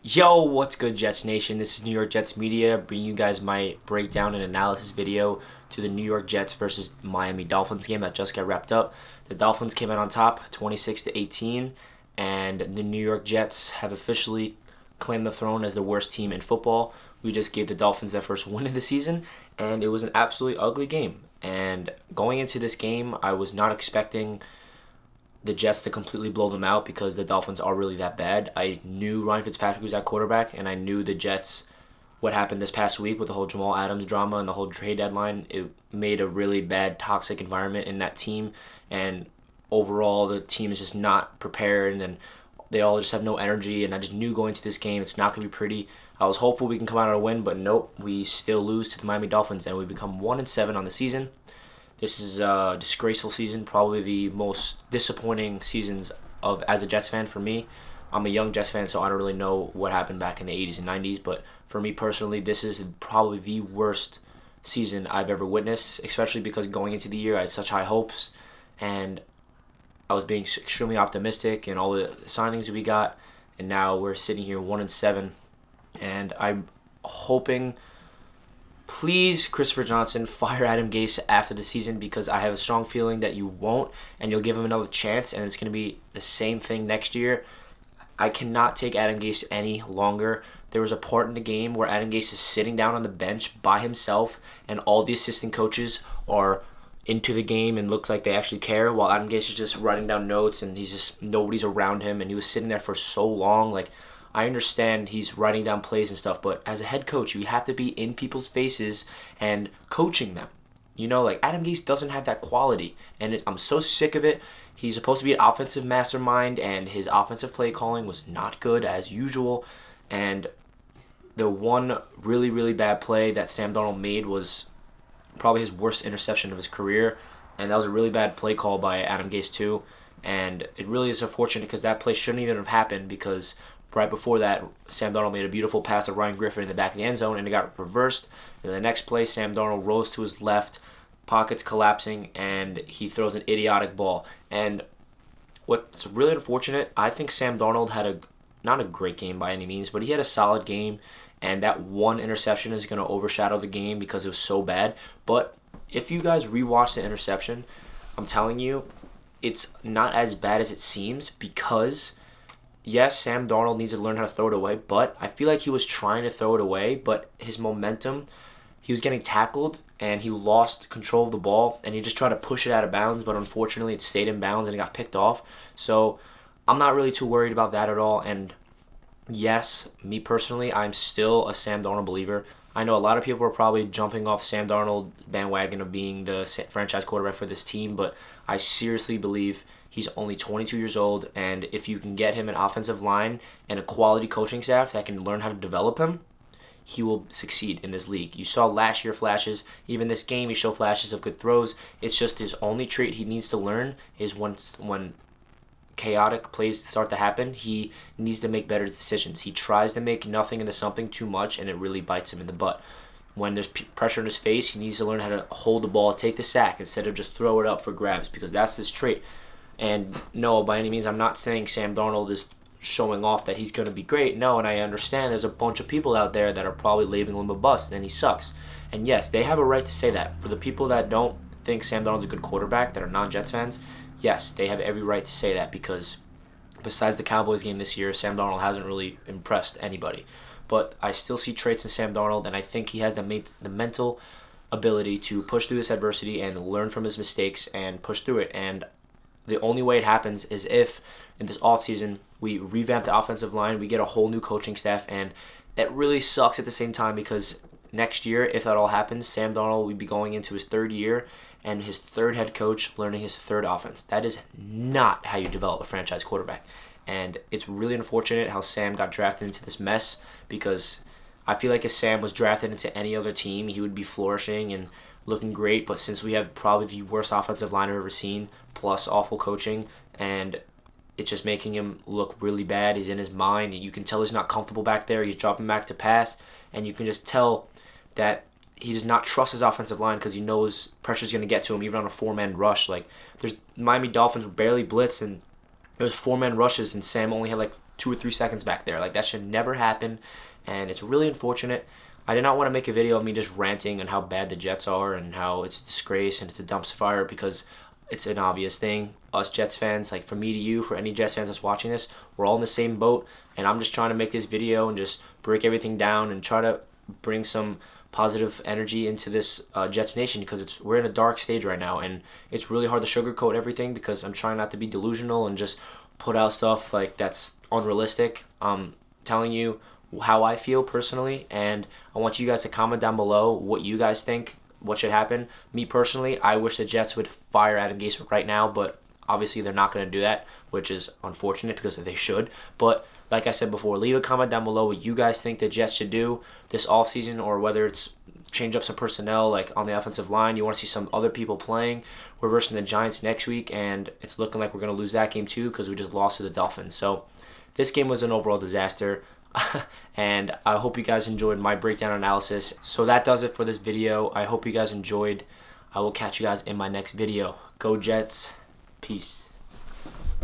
Yo, what's good, Jets Nation? This is New York Jets Media bringing you guys my breakdown and analysis video to the New York Jets versus Miami Dolphins game that just got wrapped up. The Dolphins came out on top, 26-18, and the New York Jets have officially claimed the throne as the worst team in football. We just gave the Dolphins their first win of the season, and it was an absolutely ugly game. And going into this game, I was not expecting the Jets to completely blow them out because the Dolphins are really that bad. I knew Ryan Fitzpatrick was at quarterback, and I knew the Jets, what happened this past week with the whole Jamal Adams drama and the whole trade deadline, it made a really bad, toxic environment in that team. And overall, the team is just not prepared, and they all just have no energy. And I just knew going into this game, it's not going to be pretty. I was hopeful we can come out on a win, but nope, we still lose to the Miami Dolphins, and we become 1-7 on the season. This is a disgraceful season, probably the most disappointing seasons of as a Jets fan for me. I'm a young Jets fan, so I don't really know what happened back in the 80s and 90s, but for me personally, this is probably the worst season I've ever witnessed, especially because going into the year I had such high hopes, and I was being extremely optimistic in all the signings we got, and now we're sitting here 1-7, and I'm hoping, please, Christopher Johnson, fire Adam Gase after the season, because I have a strong feeling that you won't, and you'll give him another chance, and it's going to be the same thing next year. I cannot take Adam Gase any longer. There was a part in the game where Adam Gase is sitting down on the bench by himself, and all the assistant coaches are into the game and looks like they actually care, while Adam Gase is just writing down notes, and nobody's around him, and he was sitting there for so long. Like, I understand he's writing down plays and stuff, but as a head coach, you have to be in people's faces and coaching them. Like Adam Gase doesn't have that quality, and I'm so sick of it. He's supposed to be an offensive mastermind, and his offensive play calling was not good as usual. And the one really, really bad play that Sam Darnold made was probably his worst interception of his career, and that was a really bad play call by Adam Gase too. And it really is unfortunate because that play shouldn't even have happened, because right before that, Sam Darnold made a beautiful pass to Ryan Griffin in the back of the end zone, and it got reversed. And the next play, Sam Darnold rolls to his left, pockets collapsing, and he throws an idiotic ball. And what's really unfortunate, I think Sam Darnold had not a great game by any means, but he had a solid game, and that one interception is going to overshadow the game because it was so bad. But if you guys rewatch the interception, I'm telling you, it's not as bad as it seems, because yes, Sam Darnold needs to learn how to throw it away, but I feel like he was trying to throw it away, but his momentum, he was getting tackled, and he lost control of the ball, and he just tried to push it out of bounds, but unfortunately it stayed in bounds and it got picked off. So I'm not really too worried about that at all, and yes, me personally, I'm still a Sam Darnold believer. I know a lot of people are probably jumping off Sam Darnold bandwagon of being the franchise quarterback for this team, but I seriously believe he's only 22 years old, and if you can get him an offensive line and a quality coaching staff that can learn how to develop him, he will succeed in this league. You saw last year flashes. Even this game, he showed flashes of good throws. It's just his only trait he needs to learn is when chaotic plays start to happen, he needs to make better decisions. He tries to make nothing into something too much, and it really bites him in the butt. When there's pressure in his face, he needs to learn how to hold the ball, take the sack, instead of just throw it up for grabs, because that's his trait. And no, by any means, I'm not saying Sam Darnold is showing off that he's going to be great. No, and I understand there's a bunch of people out there that are probably labeling him a bust, and he sucks. And yes, they have a right to say that. For the people that don't think Sam Darnold's a good quarterback, that are non-Jets fans, yes, they have every right to say that, because besides the Cowboys game this year, Sam Darnold hasn't really impressed anybody. But I still see traits in Sam Darnold, and I think he has the mental ability to push through this adversity and learn from his mistakes and push through it. And the only way it happens is if, in this offseason, we revamp the offensive line, we get a whole new coaching staff, and that really sucks at the same time, because next year, if that all happens, Sam Darnold will be going into his third year and his third head coach learning his third offense. That is not how you develop a franchise quarterback. And it's really unfortunate how Sam got drafted into this mess, because I feel like if Sam was drafted into any other team, he would be flourishing and looking great. But since we have probably the worst offensive line I've ever seen, plus awful coaching, and it's just making him look really bad. He's in his mind. You can tell he's not comfortable back there. He's dropping back to pass, and you can just tell that he does not trust his offensive line, because he knows pressure's going to get to him even on a four-man rush. Like, there's Miami Dolphins barely blitz, and there was four-man rushes, and Sam only had like 2 or 3 seconds back there. Like, that should never happen, and it's really unfortunate. I did not want to make a video of me just ranting on how bad the Jets are and how it's a disgrace and it's a dumpster fire, because it's an obvious thing. Us Jets fans, like for me to you, for any Jets fans that's watching this, we're all in the same boat, and I'm just trying to make this video and just break everything down and try to bring some positive energy into this Jets Nation, because we're in a dark stage right now, and it's really hard to sugarcoat everything because I'm trying not to be delusional and just put out stuff like that's unrealistic. I'm telling you how I feel personally, and I want you guys to comment down below what you guys think, what should happen. Me personally, I wish the Jets would fire Adam Gase right now, but obviously they're not going to do that, which is unfortunate because they should. But like I said before, leave a comment down below what you guys think the Jets should do this offseason, or whether it's change up some personnel like on the offensive line. You want to see some other people playing. We're versing the Giants next week, and it's looking like we're going to lose that game too because we just lost to the Dolphins. So this game was an overall disaster. And I hope you guys enjoyed my breakdown analysis. So that does it for this video. I hope you guys enjoyed. I will catch you guys in my next video. Go Jets. Peace.